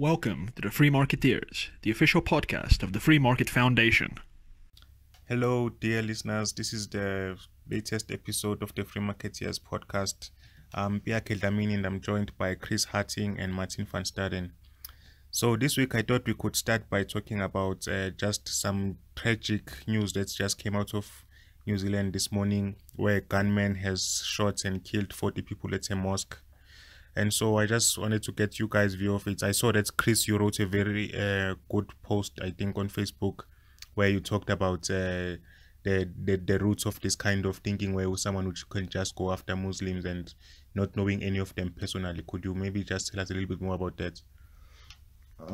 Welcome to the Free Marketeers, the official podcast of the Free Market Foundation. Hello, dear listeners. This is the latest episode of the Free Marketeers podcast. I'm Mpiyakahe Dhlamini and I'm joined by Chris Hattingh and Martin van Staden. So this week I thought we could start by talking about just some tragic news that just came out of New Zealand this morning, where a gunman has shot and killed 40 people at a mosque. And so I just wanted to get you guys' view of it. I saw that, Chris, you wrote a very good post, I think, on Facebook, where you talked about the roots of this kind of thinking, where someone which can just go after Muslims and not knowing any of them personally. Could you maybe just tell us a little bit more about that?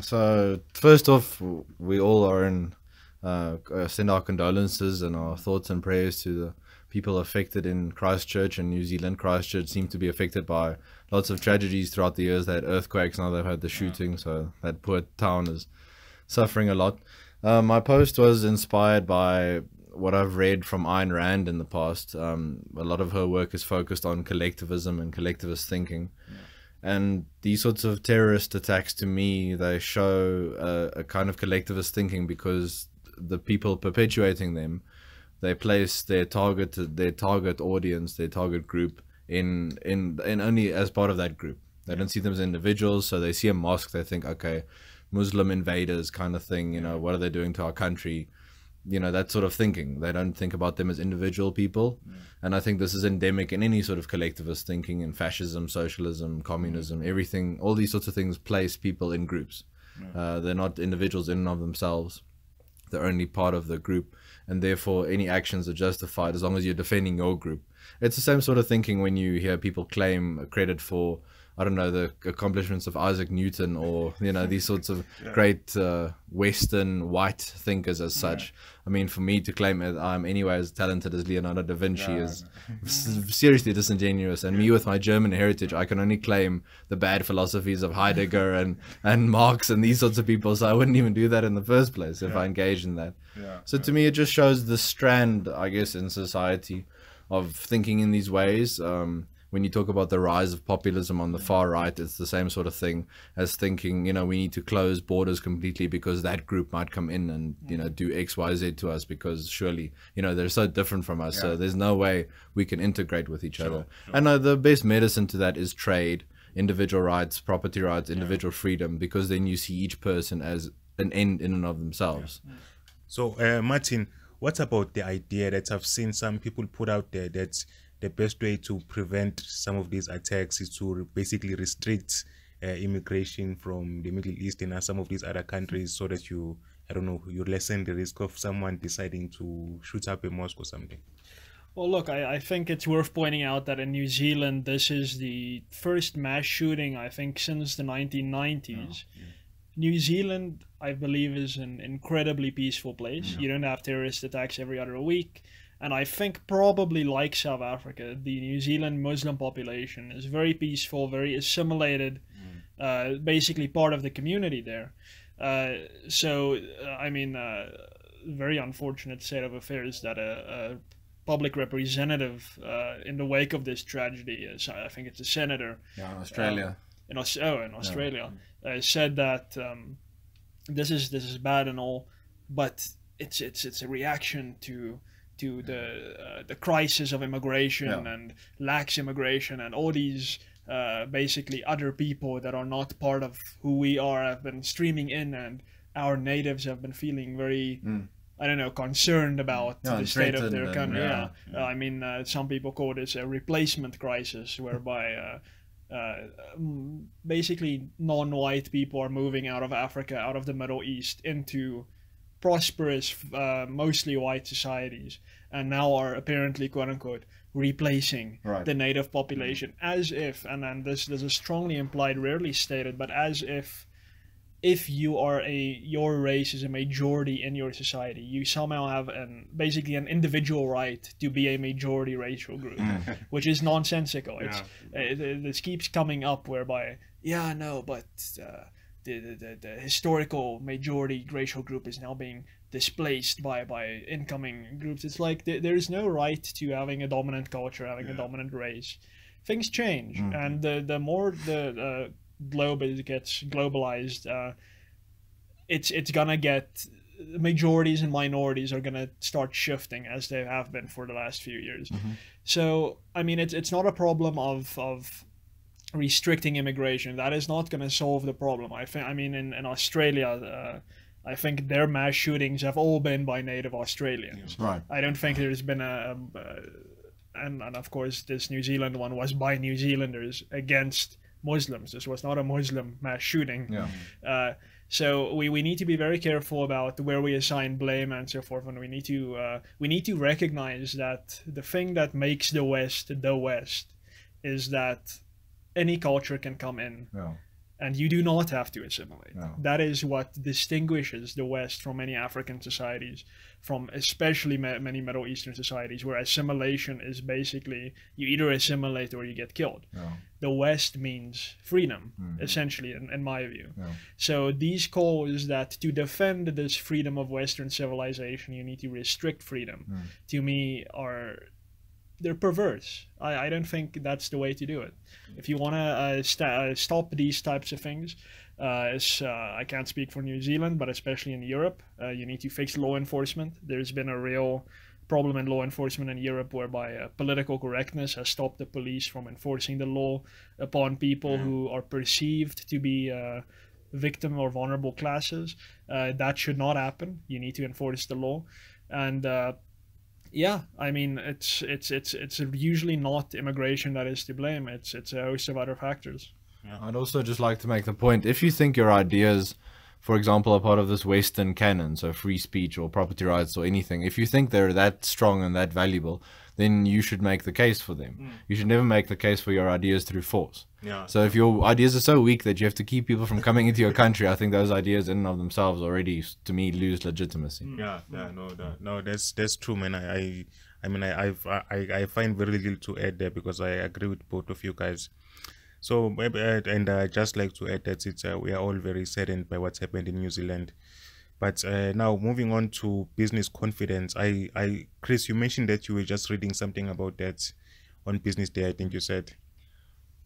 So first off, we all are in send our condolences and our thoughts and prayers to the people affected in Christchurch and New Zealand. Christchurch seemed to be affected by lots of tragedies throughout the years. They had earthquakes, now they've had the shooting, so that poor town is suffering a lot. My post was inspired by what I've read from Ayn Rand in the past. A lot of her work is focused on collectivism and collectivist thinking. And these sorts of terrorist attacks, to me, they show a kind of collectivist thinking, because the people perpetuating them, they place their target audience, their target group in only as part of that group. They don't see them as individuals. So they see a mosque, they think, okay, Muslim invaders kind of thing, you know, what are they doing to our country? You know, that sort of thinking. They don't think about them as individual people. And I think this is endemic in any sort of collectivist thinking, in fascism, socialism, communism, everything. All these sorts of things place people in groups. They're not individuals in and of themselves. They're only part of the group, and therefore any actions are justified as long as you're defending your group. It's the same sort of thinking when you hear people claim credit for, I don't know, the accomplishments of Isaac Newton, or, you know, these sorts of great Western white thinkers as such. I mean, for me to claim that I'm anyway as talented as Leonardo da Vinci is seriously disingenuous. And me with my German heritage, I can only claim the bad philosophies of Heidegger and Marx and these sorts of people. So I wouldn't even do that in the first place if I engaged in that. So to me, it just shows the strand, I guess, in society of thinking in these ways. When you talk about the rise of populism on the far right, it's the same sort of thing as thinking, you know, we need to close borders completely because that group might come in and, you know, do X, Y, Z to us, because surely, you know, they're so different from us. So there's no way we can integrate with each other. And the best medicine to that is trade, individual rights, property rights, individual freedom, because then you see each person as an end in and of themselves. So, Martin, what about the idea that I've seen some people put out there that the best way to prevent some of these attacks is to basically restrict immigration from the Middle East and some of these other countries, so that you lessen the risk of someone deciding to shoot up a mosque or something? Well, look, I think it's worth pointing out that in New Zealand, this is the first mass shooting, I think, since the 1990s. New Zealand, I believe, is an incredibly peaceful place. You don't have terrorist attacks every other week. And I think probably like South Africa, the New Zealand Muslim population is very peaceful, very assimilated, basically part of the community there. I mean, very unfortunate state of affairs that a public representative in the wake of this tragedy, I think it's a senator. In Australia. In Australia, said that this is bad and all, but it's a reaction to the crisis of immigration and lax immigration, and all these basically other people that are not part of who we are have been streaming in, and our natives have been feeling very I don't know, concerned about the state of their country. I mean, some people call this a replacement crisis, whereby basically non-white people are moving out of Africa, out of the Middle East, into prosperous, mostly white societies, and now are apparently, quote-unquote, replacing the native population, as if, and then this is strongly implied, rarely stated, but as if your race is a majority in your society, you somehow have basically an individual right to be a majority racial group, which is nonsensical. This keeps coming up, whereby, but the historical majority racial group is now being displaced by incoming groups. It's like there is no right to having a dominant culture, having a dominant race. Things change, and the more the globe gets globalized, it's gonna get, majorities and minorities are gonna start shifting as they have been for the last few years. So I mean, it's not a problem of restricting immigration. That is not gonna solve the problem. I mean, in Australia, I think their mass shootings have all been by native Australians. Right. I don't think there's been and of course this New Zealand one was by New Zealanders against Muslims. This was not a Muslim mass shooting. Yeah. So we need to be very careful about where we assign blame and so forth, and we need to recognize that the thing that makes the West is that any culture can come in. Yeah. And you do not have to assimilate. No. That is what distinguishes the West from many African societies, from especially many Middle Eastern societies, where assimilation is basically you either assimilate or you get killed. Yeah. The West means freedom, essentially, in my view. Yeah. So these calls that to defend this freedom of Western civilization, you need to restrict freedom, to me they're perverse. I don't think that's the way to do it. If you want to stop these types of things, I can't speak for New Zealand, but especially in Europe, you need to fix law enforcement. There's been a real problem in law enforcement in Europe whereby political correctness has stopped the police from enforcing the law upon people who are perceived to be victim or vulnerable classes. That should not happen. You need to enforce the law. And yeah, I mean, it's usually not immigration that is to blame. It's a host of other factors. Yeah. I'd also just like to make the point, if you think your ideas, for example, are part of this Western canon, so free speech or property rights or anything, if you think they're that strong and that valuable, then you should make the case for them. You should never make the case for your ideas through force. Yeah. So if your ideas are so weak that you have to keep people from coming into your country, I think those ideas in and of themselves already, to me, lose legitimacy. No, that's true, man. I find very little to add there because I agree with both of you guys. So and I just like to add that we are all very saddened by what's happened in New Zealand. But now moving on to business confidence, Chris, you mentioned that you were just reading something about that on Business Day, I think you said.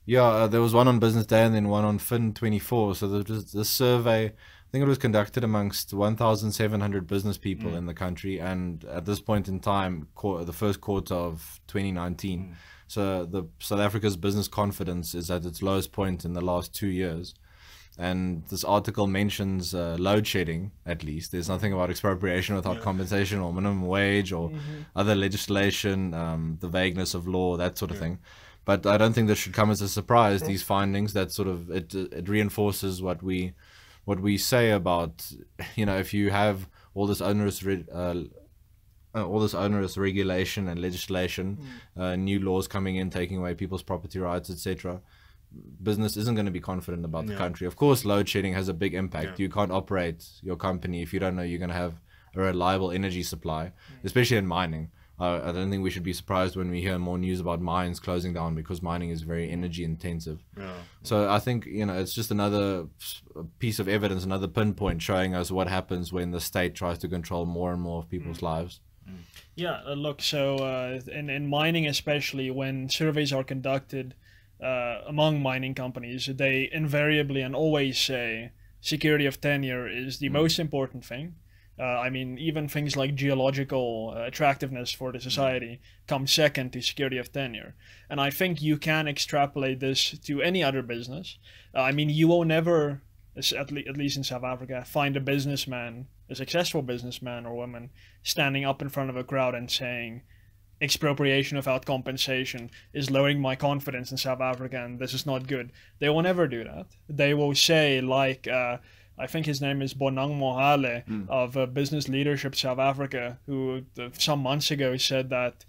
Yeah, there was one on Business Day and then one on Fin24. So there was this survey, I think it was conducted amongst 1,700 business people in the country. And at this point in time, the first quarter of 2019, so South Africa's business confidence is at its lowest point in the last 2 years. And this article mentions load shedding, at least. There's nothing about expropriation without compensation or minimum wage or other legislation, the vagueness of law, that sort of thing. But I don't think this should come as a surprise, these findings. That sort of, it reinforces what we say about, if you have all this onerous regulation and legislation, new laws coming in, taking away people's property rights, etc., business isn't going to be confident about the country. Of course, load shedding has a big impact. You can't operate your company if you don't know you're going to have a reliable energy supply, especially in mining. I don't think we should be surprised when we hear more news about mines closing down because mining is very energy intensive. So I think, it's just another piece of evidence, another pinpoint showing us what happens when the state tries to control more and more of people's lives. Yeah, look, so in mining especially, when surveys are conducted among mining companies, they invariably and always say security of tenure is the most important thing. I mean, even things like geological attractiveness for the society come second to security of tenure. And I think you can extrapolate this to any other business. I mean, you will never, at least in South Africa, find a successful businessman or woman standing up in front of a crowd and saying, expropriation without compensation is lowering my confidence in South Africa and this is not good. They will never do that. They will say, like, I think his name is Bonang Mohale of Business Leadership South Africa, who some months ago said that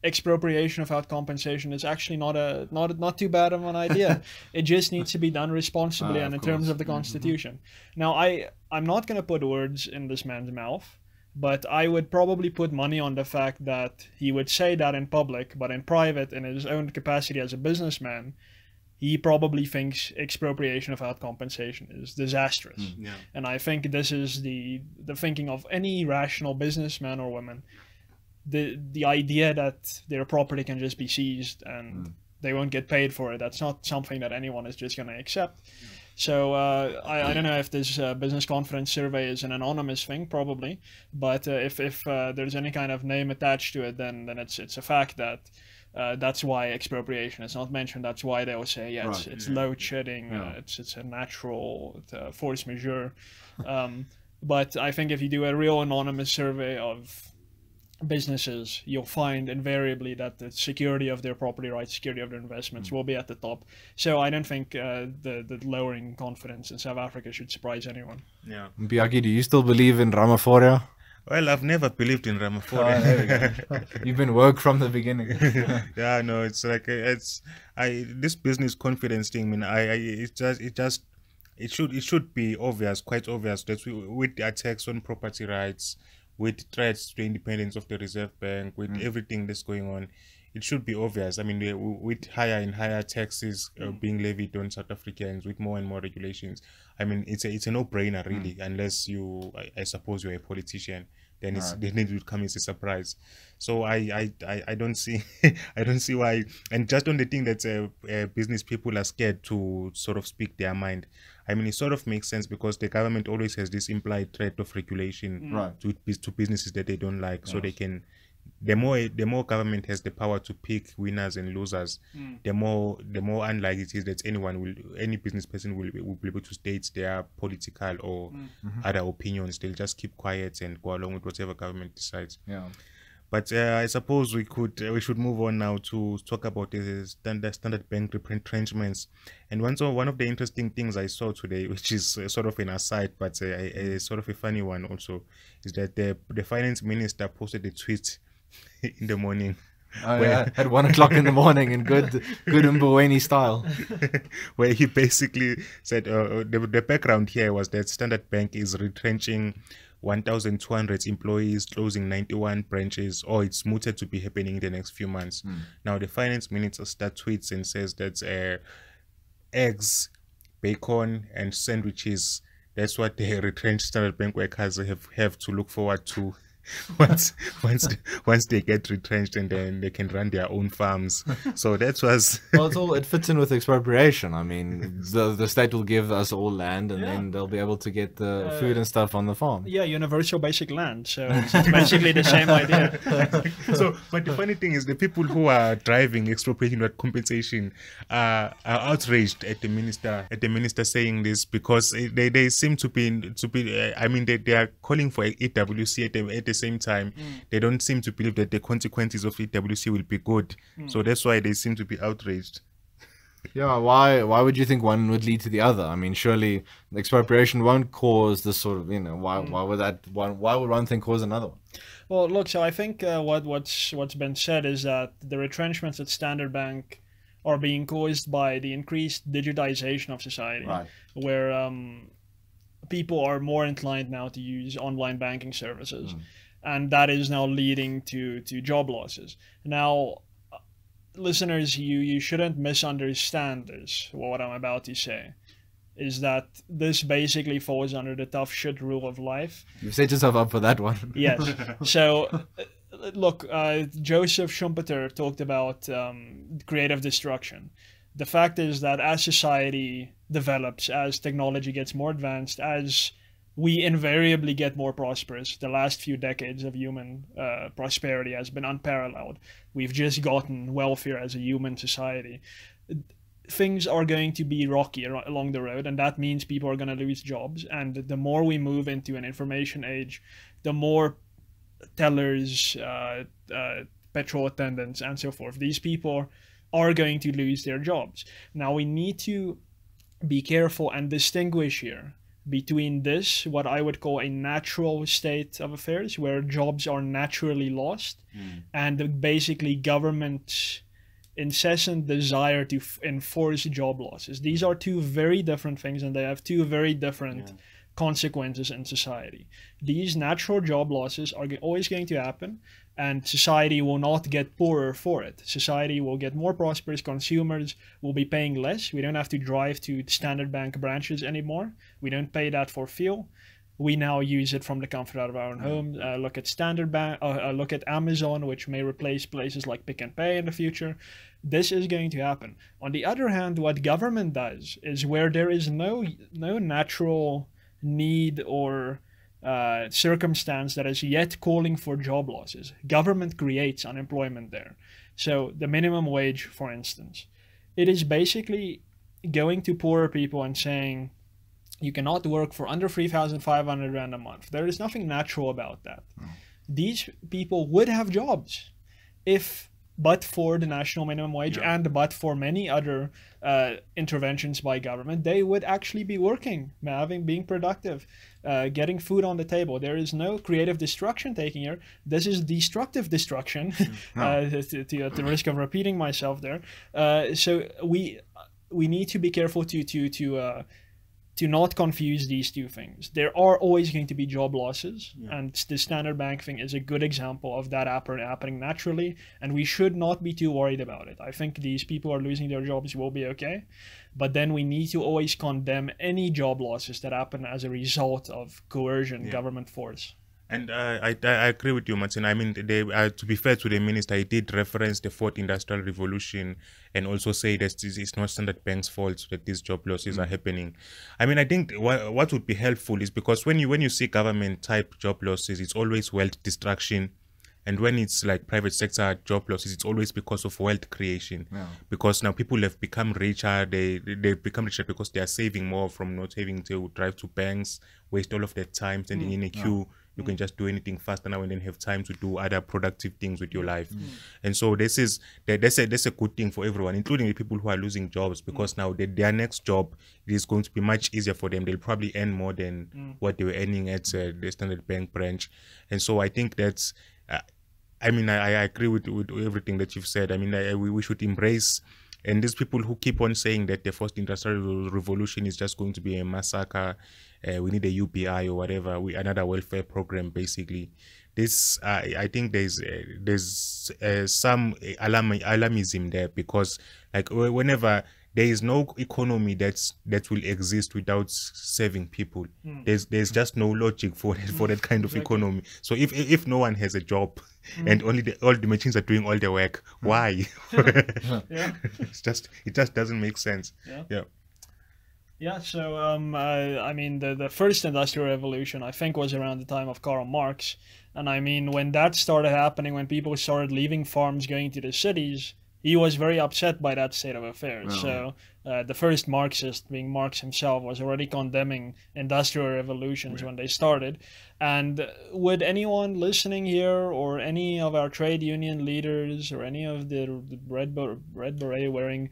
expropriation without compensation is actually not too bad of an idea. It just needs to be done responsibly and in terms of the Constitution. Now, I'm not going to put words in this man's mouth, but I would probably put money on the fact that he would say that in public, but in private, in his own capacity as a businessman, he probably thinks expropriation without compensation is disastrous. And I think this is the thinking of any rational businessman or woman. The idea that their property can just be seized and they won't get paid for it. That's not something that anyone is just going to accept. So I don't know if this business confidence survey is an anonymous thing, probably, but if there's any kind of name attached to it, then it's a fact that that's why expropriation is not mentioned. That's why they will say, yeah, it's load shedding, it's a natural force majeure. But I think if you do a real anonymous survey of businesses, you'll find invariably that the security of their property rights, security of their investments will be at the top. So I don't think the lowering confidence in South Africa should surprise anyone. Yeah. Mpiyakahe, do you still believe in Ramaphosa? Well, I've never believed in Ramaphosa. There we go. You've been woke from the beginning. Yeah, no, it's like this business confidence thing. It should be obvious, quite obvious, that with the attacks on property rights, with threats to the independence of the Reserve Bank, with everything that's going on, it should be obvious. I mean, with higher and higher taxes being levied on South Africans, with more and more regulations, I mean, it's a no-brainer, really, unless I suppose you're a politician. Then it would come as a surprise. So I don't see I don't see why. And just on the thing that business people are scared to sort of speak their mind. I mean, it sort of makes sense because the government always has this implied threat of regulation to businesses that they don't like. So they can, the more government has the power to pick winners and losers, the more unlikely it is that any business person will be able to state their political or other opinions. They'll just keep quiet and go along with whatever government decides. Yeah. But I suppose we should move on now to talk about the Standard Bank retrenchments. And one of the interesting things I saw today, which is sort of an aside, but a sort of a funny one also, is that the finance minister posted a tweet in the morning. At 1 o'clock in the morning in good Mboweni style. Where he basically said the background here was that Standard Bank is retrenching 1,200 employees, closing 91 branches, or it's mooted to be happening in the next few months. Now, the finance minister tweets and says that eggs, bacon, and sandwiches, that's what the retrenched Standard Bank workers have to look forward to once they get retrenched, and then they can run their own farms. So that was well, it fits in with expropriation. I mean, the state will give us all land, and then they'll be able to get the food and stuff on the farm. Yeah, universal basic land. So it's basically the same idea. So, but the funny thing is, the people who are driving expropriation without compensation are outraged at the minister saying this, because they seem to be. I mean, they are calling for EWC at the same time. They don't seem to believe that the consequences of EWC will be good. So that's why they seem to be outraged. Yeah, why would you think one would lead to the other? I mean, surely the expropriation won't cause this sort of, why would one thing cause another one? Well, look, so I think what's been said is that the retrenchments at Standard Bank are being caused by the increased digitization of society, where people are more inclined now to use online banking services, and that is now leading to job losses. Now, listeners, you shouldn't misunderstand this. What I'm about to say is that this basically falls under the tough shit rule of life. You've set yourself up for that one. Yes. So, look, Joseph Schumpeter talked about creative destruction. The fact is that as society develops, as technology gets more advanced, as we invariably get more prosperous, the last few decades of human prosperity has been unparalleled. We've just gotten wealthier as a human society. Things are going to be rocky along the road, and that means people are going to lose jobs. And the more we move into an information age, the more tellers, petrol attendants, and so forth, these people are going to lose their jobs. Now, we need to be careful and distinguish here between this, what I would call a natural state of affairs, where jobs are naturally lost, and basically government's incessant desire to enforce job losses. These are two very different things, and they have two very different consequences in society. These natural job losses are always going to happen, and society will not get poorer for it. Society will get more prosperous. Consumers will be paying less. We don't have to drive to Standard Bank branches anymore. We don't pay that for fuel. we now use it from the comfort of our own home. Look at Standard Bank, look at Amazon, which may replace places like Pick and Pay in the future. This is going to happen. On the other hand, what government does is where there is no natural need or circumstance that is yet calling for job losses, government creates unemployment there. So the minimum wage, for instance, it is basically going to poorer people and saying, you cannot work for under 3,500 Rand a month. There is nothing natural about that. These people would have jobs but for the national minimum wage and but for many other interventions by government. They would actually be working, being productive, getting food on the table. There is no creative destruction taking here. This is destructive destruction, at the risk of repeating myself there. So we need to be careful to not confuse these two things. There are always going to be job losses, and the Standard Bank thing is a good example of that happening naturally, and we should not be too worried about it. I think these people who are losing their jobs will be okay, but then we need to always condemn any job losses that happen as a result of coercion, government force. And I agree with you, Martin. I mean, to be fair to the minister, he did reference the fourth industrial revolution and also say that it's not Standard Bank's fault that these job losses are happening. I mean, I think what would be helpful is because when you see government type job losses, it's always wealth destruction. And when it's like private sector job losses, it's always because of wealth creation. Because now people have become richer. They become richer because they are saving more from not having to drive to banks, waste all of their time standing in a queue. You can just do anything faster now and then have time to do other productive things with your life. And so that's a good thing for everyone, including the people who are losing jobs, because now their next job is going to be much easier for them. They'll probably earn more than what they were earning at the Standard Bank branch. And so I think that's, I mean, I agree with everything that you've said. I mean, we should embrace. And these people who keep on saying that the fourth industrial revolution is just going to be a massacre, we need a UBI or whatever, another welfare program, basically. This, I think there's some alarmism there, because like whenever there is no economy that will exist without serving people. There's just no logic for that kind of economy. So if no one has a job and all the machines are doing all the work, why? It just doesn't make sense. So I mean, the first industrial revolution, I think, was around the time of Karl Marx. And I mean, when that started happening, when people started leaving farms, going to the cities, he was very upset by that state of affairs. So the first Marxist, being Marx himself, was already condemning industrial revolutions when they started. And would anyone listening here, or any of our trade union leaders, or any of the red beret wearing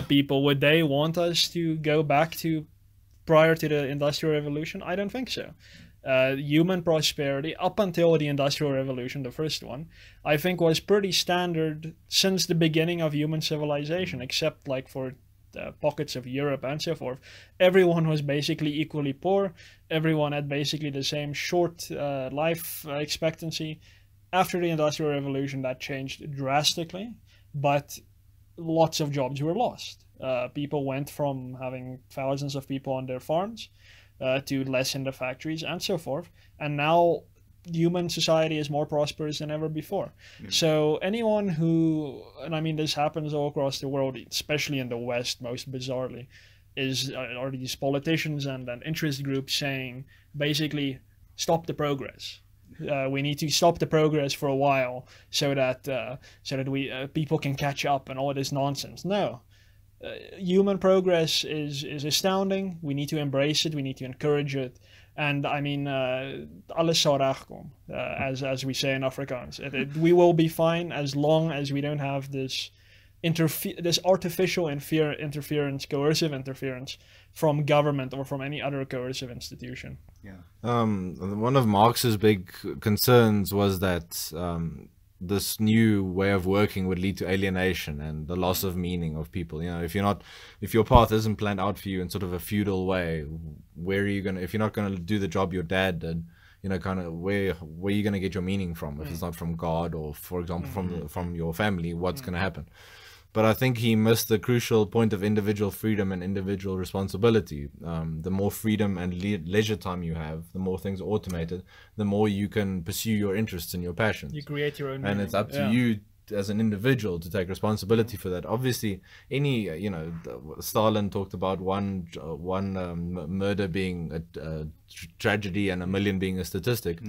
people, would they want us to go back to prior to the industrial revolution? I don't think so. Human prosperity up until the Industrial Revolution, the first one, I think was pretty standard since the beginning of human civilization, except like for pockets of Europe and so forth. Everyone was basically equally poor. Everyone had basically the same short life expectancy. After the Industrial Revolution, that changed drastically, but lots of jobs were lost. People went from having thousands of people on their farms to less in the factories and so forth, and now human society is more prosperous than ever before. So anyone who, and I mean this happens all across the world, especially in the West most bizarrely, are these politicians and interest groups saying basically stop the progress. We need to stop the progress for a while so that people can catch up and all this nonsense. No. Human progress is astounding. We need to embrace it. We need to encourage it. And I mean, alles sal regkom, as we say in Afrikaans. We will be fine as long as we don't have this artificial interference, coercive interference from government or from any other coercive institution. One of Marx's big concerns was that this new way of working would lead to alienation and the loss of meaning of people. You know, if your path isn't planned out for you in sort of a feudal way, where are you gonna, if you're not gonna do the job your dad did, you know, kind of where are you gonna get your meaning from if it's not from God or, for example, from your family? What's gonna happen? But I think he missed the crucial point of individual freedom and individual responsibility. The more freedom and leisure time you have, the more things are automated, the more you can pursue your interests and your passions. You create your own and meaning. It's up to you as an individual to take responsibility for that. Obviously, any Stalin talked about one murder being a tragedy and a million being a statistic.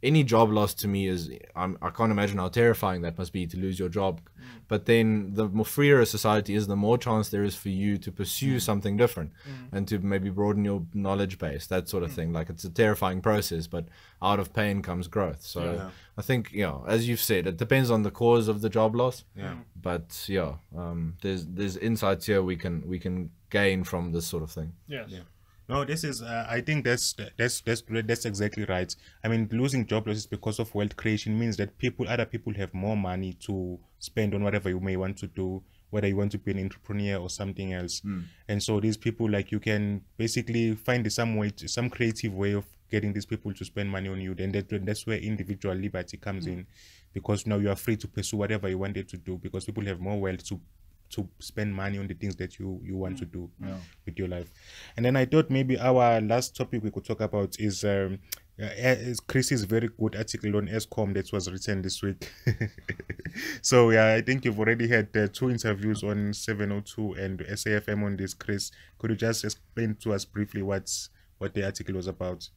Any job loss to me is, I can't imagine how terrifying that must be to lose your job. But then the more freer a society is, the more chance there is for you to pursue something different and to maybe broaden your knowledge base, that sort of thing. Like, it's a terrifying process, but out of pain comes growth. So I think, as you've said, it depends on the cause of the job loss. But there's insights here we can gain from this sort of thing. Yes. No, this is. I think that's exactly right. I mean, losing job losses because of wealth creation means that other people have more money to spend on whatever you may want to do, whether you want to be an entrepreneur or something else. And so these people, like, you can basically find some creative way of getting these people to spend money on you. Then that's where individual liberty comes in, because now you are free to pursue whatever you wanted to do, because people have more wealth to spend money on the things that you want to do with your life. And then I thought maybe our last topic we could talk about is Chris's very good article on Eskom that was written this week. So I think you've already had 2 interviews on 702 and SAFM on this. Chris, could you just explain to us briefly what the article was about?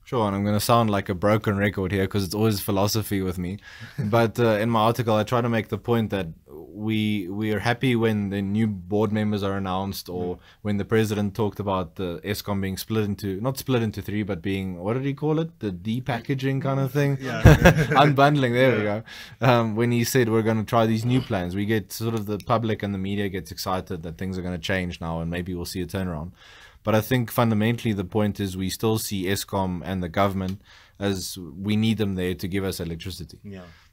Sure, and I'm going to sound like a broken record here because it's always philosophy with me. But in my article, I try to make the point that we are happy when the new board members are announced, or when the president talked about the Eskom being not split into 3, but being, what did he call it? The depackaging kind of thing? Unbundling, there we go. When he said we're going to try these new plans, we get sort of, the public and the media gets excited that things are going to change now and maybe we'll see a turnaround. But I think fundamentally the point is we still see Eskom and the government as we need them there to give us electricity.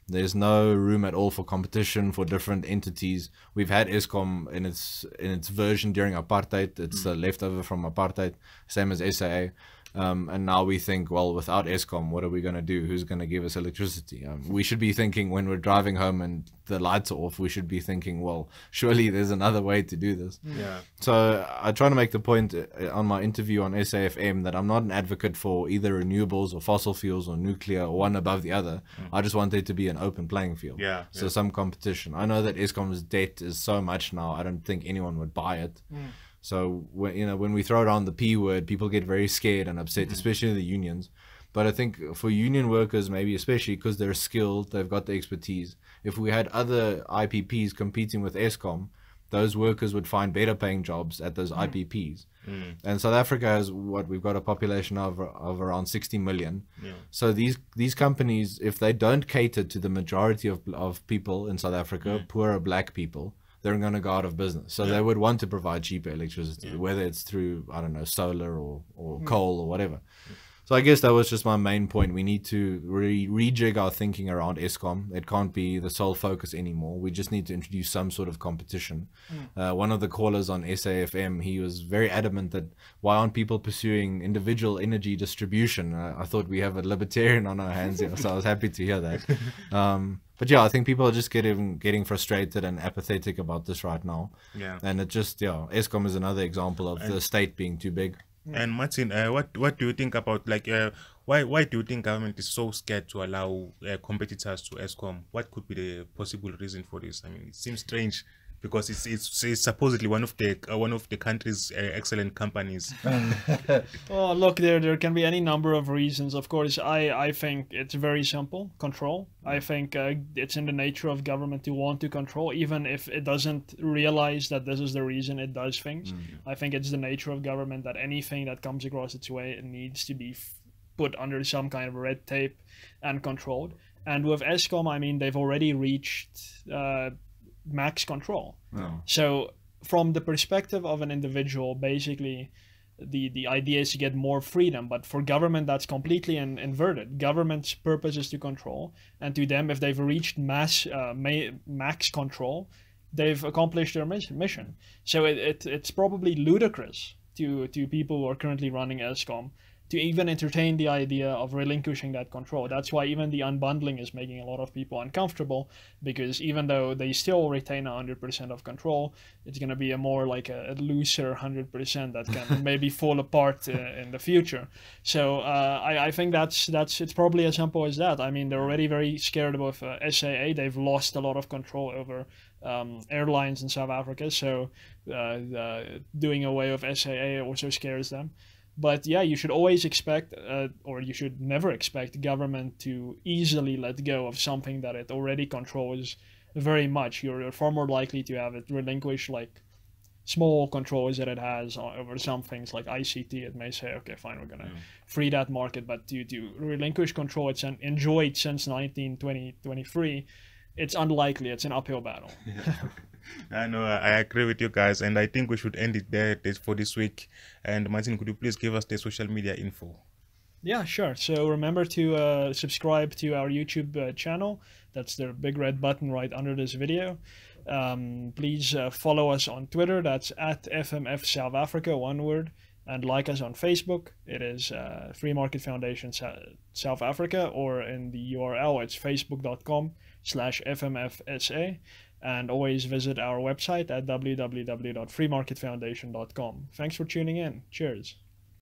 There's no room at all for competition for different entities. We've had Eskom in its version during apartheid. It's the leftover from apartheid, same as SAA. And now we think, well, without Eskom, what are we going to do? Who's going to give us electricity? We should be thinking, when we're driving home and the lights are off, we should be thinking, well, surely there's another way to do this. So I try to make the point on my interview on SAFM that I'm not an advocate for either renewables or fossil fuels or nuclear or one above the other. I just want there to be an open playing field. So some competition. I know that Eskom's debt is so much now, I don't think anyone would buy it. So when we throw around the P word, people get very scared and upset, especially the unions. But I think for union workers, maybe especially because they're skilled, they've got the expertise. If we had other IPPs competing with Eskom, those workers would find better paying jobs at those IPPs. And South Africa has we've got a population of around 60 million. So these companies, if they don't cater to the majority of people in South Africa, poorer black people, they're going to go out of business. So they would want to provide cheaper electricity, whether it's through, I don't know, solar or coal or whatever. So I guess that was just my main point. We need to rejig our thinking around Eskom. It can't be the sole focus anymore. We just need to introduce some sort of competition. One of the callers on SAFM, he was very adamant that why aren't people pursuing individual energy distribution? I thought we have a libertarian on our hands here, so I was happy to hear that. But I think people are just getting frustrated and apathetic about this right now. And it just, Eskom is another example of the state being too big. And Martin, what do you think about, like, why do you think government is so scared to allow competitors to Eskom? What could be the possible reason for this? I mean, it seems strange because it's supposedly one of the country's excellent companies. Oh, look, there can be any number of reasons. Of course, I think it's very simple: control. I think it's in the nature of government to want to control, even if it doesn't realize that this is the reason it does things. I think it's the nature of government that anything that comes across its way, it needs to be put under some kind of red tape and controlled. And with Eskom, I mean, they've already reached max control. So from the perspective of an individual, basically the idea is to get more freedom, but for government that's completely inverted. Government's purpose is to control, and to them, if they've reached max control, they've accomplished their mission. So it's probably ludicrous to people who are currently running Eskom to even entertain the idea of relinquishing that control. That's why even the unbundling is making a lot of people uncomfortable, because even though they still retain 100% of control, it's going to be a more like a looser 100% that can maybe fall apart in the future. So I think that's it's probably as simple as that. I mean, they're already very scared of SAA. They've lost a lot of control over airlines in South Africa, so doing away with SAA also scares them. But yeah, you should always expect, or you should never expect, government to easily let go of something that it already controls very much. You're far more likely to have it relinquish like small controls that it has over some things like ICT. It may say, okay, fine, we're going to free that market, but to relinquish control it's enjoyed since 2023, it's unlikely. It's an uphill battle. Yeah. I know, I agree with you guys, and I think we should end it there for this week. And Martin, could you please give us the social media info? Yeah, sure. So remember to subscribe to our YouTube channel. That's the big red button right under this video. Please follow us on Twitter. That's at FMF South Africa, one word. And like us on Facebook. It is Free Market Foundation South Africa, or in the URL it's facebook.com/FMFSA. And always visit our website at www.freemarketfoundation.com. Thanks for tuning in. Cheers.